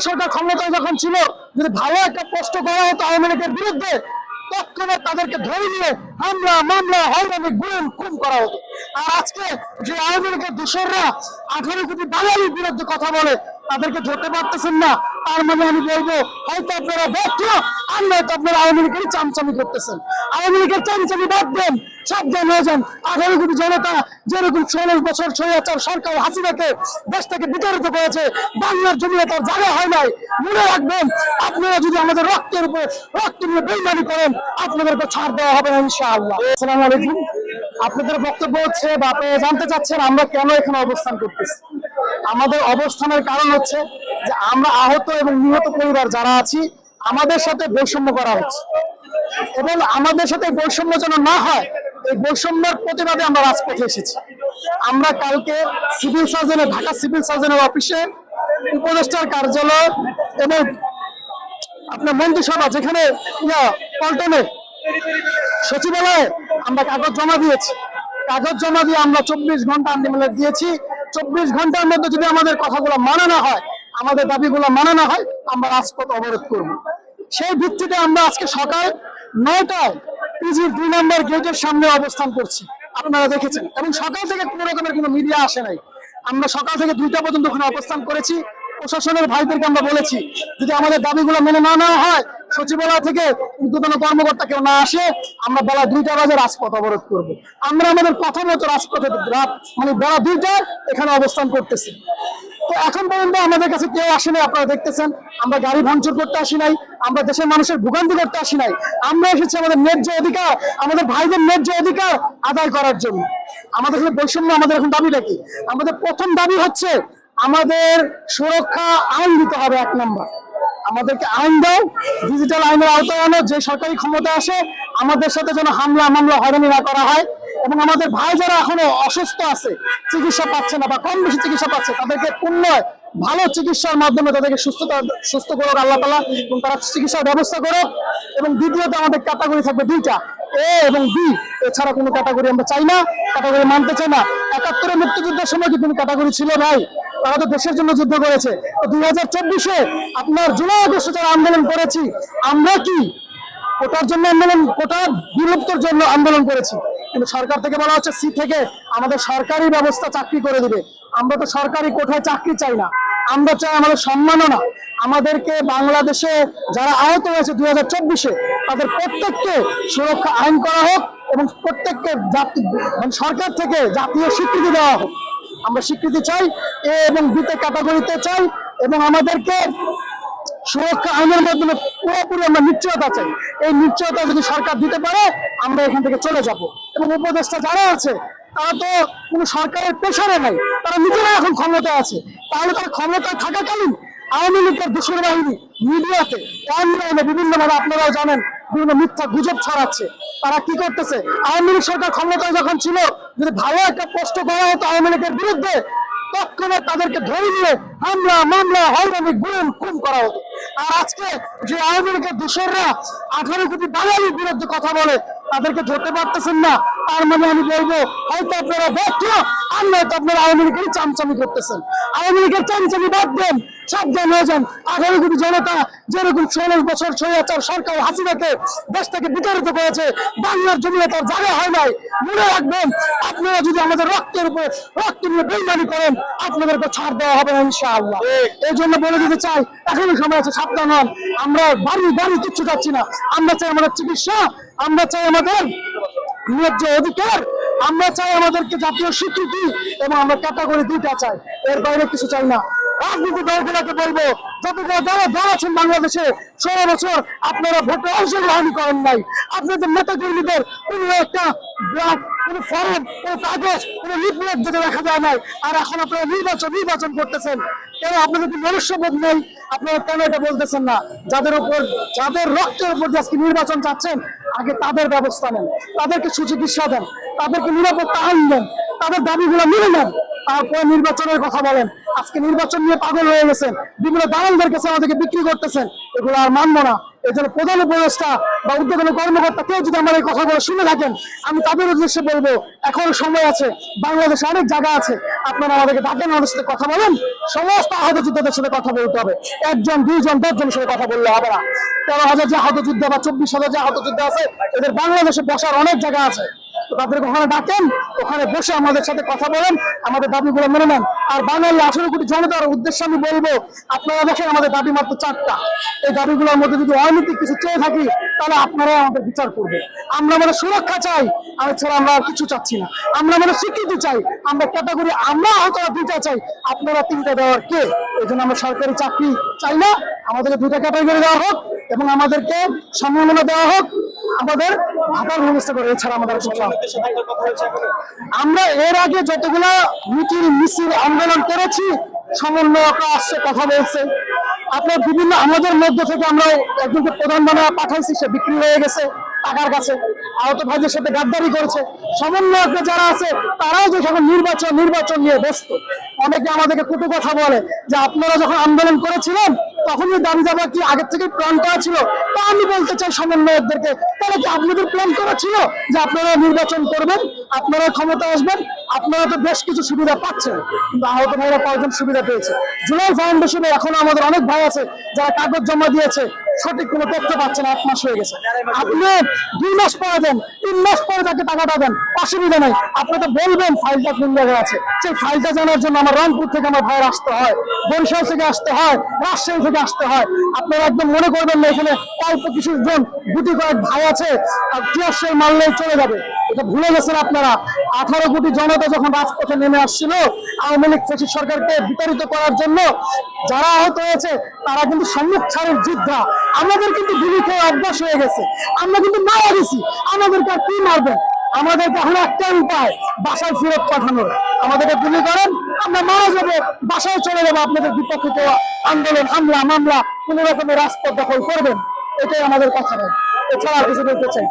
লীগ সরকার ক্ষমতায় যখন ছিল, যদি ভালো একটা পোস্ট করা হতো আওয়ামী লীগের বিরুদ্ধে, তৎক্ষণাৎ তাদেরকে ধরে নিয়ে হামলা মামলা হয়রানি গুম খুন করা হতো। আর আজকে যে আওয়ামী লীগের দোসররা 18 কোটি বাঙালির বিরুদ্ধে কথা বলে, তাদেরকে ধরতে পারতেছেন না, তার মানে আমি বলবো হয়তো আপনারা ব্যর্থ, আর নয়তো আপনারা আওয়ামী লীগের চামচামি করতেছেন। আওয়ামী লীগের চামচামি বাদ দেন, সাবধান হয়ে যান। 18 কোটি জনতা যেরকম 16 বছর স্বৈরাচার সরকার হাসিনাকে দেশ থেকে বিতাড়িত করেছে, বাংলার জমিনে তার জায়গা হয় নাই। মনে রাখবেন, আপনারা যদি আমাদের রক্তের উপরে রক্ত নিয়ে বেইমানি করেন, আপনাদেরকে ছাড় দেওয়া হবে না ইনশাআল্লাহ। আসসালামু আলাইকুম। আপনাদের বক্তব্য হচ্ছে বা আপনারা জানতে চাচ্ছেন আমরা কেন এখানে অবস্থান করতেছি। আমাদের অবস্থানের কারণ হচ্ছে যে আমরা আহত এবং নিহত পরিবার যারা আছি, আমাদের সাথে বৈষম্য করা হচ্ছে, এবং আমাদের সাথে বৈষম্য যেন না হয়, এই বৈষম্যের প্রতিবাদে আমরা রাজপথে এসেছি। আমরা কালকে সিভিল সার্জনের, ঢাকা সিভিল সার্জনের অফিসে, উপদেষ্টার কার্যালয় এবং আপনার মন্ত্রিসভা যেখানে পল্টনে সচিবালয়ে আমরা কাগজ জমা দিয়েছি। কাগজ জমা দিয়ে আমরা 24 ঘন্টা আন্দোলন দিয়েছি। 24 ঘন্টার মধ্যে যদি আমাদের কথাগুলো মানা না হয়, আমাদের দাবিগুলো মানা না হয়, আমরা রাজপথ অবরোধ করব। সেই ভিত্তিতে আমরা আজকে সকাল 9টায় পিজির 2 নম্বর গেটের সামনে অবস্থান করছি, আপনারা দেখেছেন। এবং সকাল থেকে কোনো রকমের কোনো মিডিয়া আসে নাই। আমরা সকাল থেকে 2টা পর্যন্ত ওখানে অবস্থান করেছি। প্রশাসনের ভাইদেরকে আমরা বলেছি, যদি আমাদের দাবিগুলো মেনে না নেওয়া হয়, সচিবালয় থেকে ঊর্ধ্বতন কর্মকর্তা কেউ না আসে, আমরা বেলা 2টা বাজে রাজপথ অবরোধ করব। আমরা আমাদের কথা মতো রাজপথে মানে বেলা 2টায় এখানে অবস্থান করতেছি। তো এখন পর্যন্ত আমাদের কাছে কেউ আসে নাই, আপনারা দেখতেছেন। আমরা গাড়ি ভাঙচুর করতে আসি নাই, আমরা দেশের মানুষের ভোগান্তি করতে আসি নাই। আমরা এসেছি আমাদের ন্যায্য অধিকার, আমাদের ভাইদের ন্যায্য অধিকার আদায় করার জন্য। আমাদের কাছে বৈষম্য, আমাদের এখন দাবিটা কি? আমাদের প্রথম দাবি হচ্ছে আমাদের সুরক্ষা আইন দিতে হবে। 1 নম্বর, আমাদেরকে আইন দাও, ডিজিটাল আইনের আওতায় আনো, যে সরকারি ক্ষমতা আসে আমাদের সাথে যেন হামলা মামলা হয়রানি না করা হয়। এবং আমাদের ভাই যারা এখনো অসুস্থ আছে, চিকিৎসা পাচ্ছে না বা কম বেশি চিকিৎসা পাচ্ছে, তাদেরকে পূর্ণ ভালো চিকিৎসার মাধ্যমে তাদেরকে সুস্থ করুক আল্লাহ তাআলা, এবং তারা চিকিৎসার ব্যবস্থা করুক। এবং দ্বিতীয়ত আমাদের ক্যাটাগরি থাকবে 2টা, এ এবং বি, এছাড়া কোনো ক্যাটাগরি আমরা চাই না, ক্যাটাগরি মানতে চাই না। 71-এর মুক্তিযুদ্ধের সময় কি কোনো ক্যাটাগরি ছিল ভাই? তারা তো দেশের জন্য যুদ্ধ করেছে। তো 2024-এ আপনার জুলাই আগস্টে যারা আন্দোলন করেছি, আমরা কি কোটার জন্য আন্দোলন, কোটা বিলুপ্তর জন্য আন্দোলন করেছি? কিন্তু সরকার থেকে বলা হচ্ছে সি থেকে আমাদের সরকারি ব্যবস্থা চাকরি করে দিবে। আমরা তো সরকারি কোঠায় চাকরি চাই না, আমরা চাই আমাদের সম্মাননা। আমাদেরকে বাংলাদেশে যারা আহত হয়েছে 2024-এ, তাদের প্রত্যেককে সুরক্ষা আইন করা হোক এবং প্রত্যেককে সরকার থেকে জাতীয় স্বীকৃতি দেওয়া হোক। আমরা স্বীকৃতি চাই, এ এবং বিতে ক্যাটাগরিতে চাই, এবং আমাদেরকে সুরক্ষা আইনের মাধ্যমে পুরোপুরি আমরা নিশ্চয়তা চাই। এই নিশ্চয়তা যদি সরকার দিতে পারে, আমরা এখান থেকে চলে যাব। এবং উপদেষ্টা যারা আছে, তারা তো কোনো সরকারের পেশারে নাই, তারা নিজেরা এখন ক্ষমতায় আছে। তাহলে তারা ক্ষমতায় থাকাকালীন আওয়ামী লীগের দোসর বাহিনী মিডিয়াতে, অনলাইনে বিভিন্নভাবে, আপনারাও জানেন, বিভিন্ন মিথ্যা গুজব ছড়াচ্ছে। তারা কি করতেছে? আওয়ামী লীগ সরকার ক্ষমতায় যখন ছিল, যদি ভালো একটা পোস্ট করা হতো আওয়ামী লীগের বিরুদ্ধে, তৎক্ষণাৎ তাদেরকে ধরে নিয়ে হামলা মামলা হয়রানি গুম খুন করা হতো। আর আজকে যে আওয়ামী লীগের দোসররা 18 কোটি বাঙালির বিরুদ্ধে কথা বলে, তাদেরকে ধরতে পারতেছেন না, তার মানে আমি বলবো হয়তো আপনারা ব্যর্থ, আর নয়তো আপনারা আওয়ামী লীগের চামচামি করতেছেন। আওয়ামী লীগের চামচামি বাদ দেন, সাবধান হয়ে যান। 18 কোটি জনতা যেরকম 16 বছর স্বৈরাচার সরকার হাসিনাকে দেশ থেকে বিতাড়িত করেছে, বাংলার জমিনে তার জায়গা হয় নাই। মনে রাখবেন, আপনারা যদি আমাদের রক্তের উপরে রক্ত নিয়ে বেইমানি করেন, আপনাদেরকে ছাড় দেওয়া হবে না ইনশাআল্লাহ। এই জন্য বলে দিতে চাই, এখনো সময় আছে, সাবধান হন। আমরা বাড়ি কিচ্ছু চাচ্ছি না। আমরা চাই আমাদের চিকিৎসা, আমরা চাই আমাদের ন্যায্য অধিকার, আমরা চাই আমাদেরকে জাতীয় স্বীকৃতি, এবং আমরা ক্যাটাগরি 2টা চাই, এর বাইরে কিছু চাই না। রাজনীতি দলগুলোকে বলবো, যতগুলো দল আছেন বাংলাদেশে, 16 বছর আপনারা ভোটে অংশগ্রহণ করেন নাই। আপনাদের নেতা কর্মীদের কোনো একটা কোনো ফর্ম, কোনো কাগজ, কোনো লিফলেট যেটা দেখা যায় নাই। আর এখন আপনারা নির্বাচন করতেছেন কেন? আপনাদের কি মনুষ্যবোধ নেই? আপনারা কেন এটা বলতেছেন না? যাদের রক্তের উপর আজকে নির্বাচন চাচ্ছেন, আগে তাদের ব্যবস্থা নেন, তাদেরকে সুচিকিৎসা দেন, তাদেরকে নিরাপত্তা আইন দেন, তাদের দাবিগুলো মেনে নেন, তারপরে নির্বাচনের কথা বলেন। আজকে নির্বাচন নিয়ে পাগল হয়ে গেছেন, বিভিন্ন দালালদের কাছে আমাদেরকে বিক্রি করতেছেন, এগুলো আর মানবো না। এই জন্য প্রধান উপদেষ্টা বা উদ্যোগী কর্মকর্তা কেউ যদি আমার এই কথাগুলো শুনে থাকেন, আমি তাদের উদ্দেশ্যে বলবো এখন সময় আছে, বাংলাদেশে অনেক জায়গা আছে, আপনারা আমাদেরকে ডাকেন, আমাদের সাথে কথা বলেন, সমস্ত আহত যোদ্ধাদের সাথে কথা বলতে হবে, 1 জন 2 জন 10 জনের সাথে কথা বললে হবে না। 13,000 যে আহত যোদ্ধা বা 24,000 যে আহত যোদ্ধা আছে, এদের বাংলাদেশে বসার অনেক জায়গা আছে, তো তাদেরকে ওখানে ডাকেন, ওখানে বসে আমাদের সাথে কথা বলেন, আমাদের দাবিগুলো মেনে নেন। আর বাঙালি 18 কোটি জনতার উদ্দেশ্যে আমি বলবো, আপনারা দেখেন আমাদের দাবি মাত্র 4টা। এই দাবিগুলোর মধ্যে যদি অনৈতিক কিছু চেয়ে থাকি, তাহলে আপনারা আমাদের বিচার করবে। আমরা মানে সুরক্ষা চাই, আমি ছাড়া আমরা আর কিছু চাচ্ছি না। আমরা মানে স্বীকৃতি চাই, আমরা ক্যাটাগরি, আমরা হয়তো 2টা চাই, আপনারা 3টা দেওয়ার কে? এই জন্য আমরা সরকারি চাকরি চাই না, আমাদেরকে 2টা ক্যাটাগরি দেওয়া হোক এবং আমাদেরকে সম্মাননা দেওয়া হোক, আমাদের ভাতার ব্যবস্থা করে, এছাড়া আমাদের আমরা এর আগে যতগুলা মিছিল মিছিল আন্দোলন করেছি, সমন্বয়করা আসছে, কথা বলছে, আপনার বিভিন্ন আমাদের মধ্যে থেকে আমরা একজনকে প্রধান বানা পাঠাইছি, সে বিক্রি হয়ে গেছে টাকার কাছে, আহত ভাইদের সাথে গাদ্দারি করেছে। সমন্বয়করা যারা আছে তারাও যে যখন নির্বাচন নিয়ে ব্যস্ত, অনেকে আমাদেরকে কটু কথা বলে যে আপনারা যখন আন্দোলন করেছিলেন তখনই দাবি দাবা কি আগের থেকে প্ল্যান করা ছিল। তা আমি বলতে চাই সমন্বয়কদেরকে, তাহলে কি আপনাদের প্ল্যান করা ছিল যে আপনারা নির্বাচন করবেন, আপনারা ক্ষমতা আসবেন? আপনারা তো বেশ কিছু সুবিধা পাচ্ছেন, কিন্তু আহত ভাইরা কয়েকজন সুবিধা পেয়েছে। জুলাই ফাউন্ডেশনে এখনো আমাদের অনেক ভাই আছে যারা কাগজ জমা দিয়েছে, সঠিক কোনো তথ্য পাচ্ছে না, 1 মাস হয়ে গেছে। আপনি 2 মাস পরে দেন, 3 মাস পরে তাকে টাকাটা দেন, অসুবিধা নেই। আপনাকে বলবেন ফাইলটা কোন জায়গায় আছে, সেই ফাইলটা জানার জন্য আমার রংপুর থেকে আমার ভাইয়ের আসতে হয়, বরিশাল থেকে আসতে হয়, রাজশাহী থেকে আসতে হয়। আপনারা একদম মনে করবেন না এখানে অল্প কিছু জন গুটি কয়েক ভাই আছে আর টিয়ারশেল মারলেই চলে যাবে, এটা ভুলে গেছেন আপনারা। 18 কোটি জনতা যখন রাজপথে নেমে আসছিল আওয়ামী লীগ ফ্যাসিস্ট সরকারকে বিতাড়িত করার জন্য, যারা আহত হয়েছে তারা কিন্তু সম্মুখ ছাড়ের যোদ্ধা। আমাদের কিন্তু গুলি খেয়ে অভ্যাস হয়ে গেছে, আমরা কিন্তু মারা গেছি, আমাদেরকে আর কি মারবেন? আমাদেরকে এখন একটাই উপায়, বাসায় ফেরত পাঠানোর। আমাদেরকে গুলি করেন, আমরা মারা যাবো, বাসায় চলে যাবো, আপনাদের বিপক্ষে কেউ আন্দোলন, হামলা মামলা কোন রকমের রাজপথ দখল করবেন, এটাই আমাদের কথা নয়, এছাড়া আর কিছু বলতে চাই।